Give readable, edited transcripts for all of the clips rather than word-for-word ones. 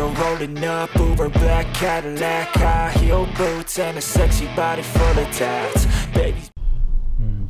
her rolling up, Uber black Cadillac, high heel boots and a sexy body full of tats. Baby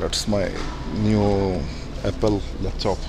That's my new Apple laptop.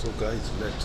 So guys, let's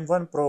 M1 Pro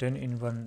10 in 1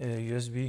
USB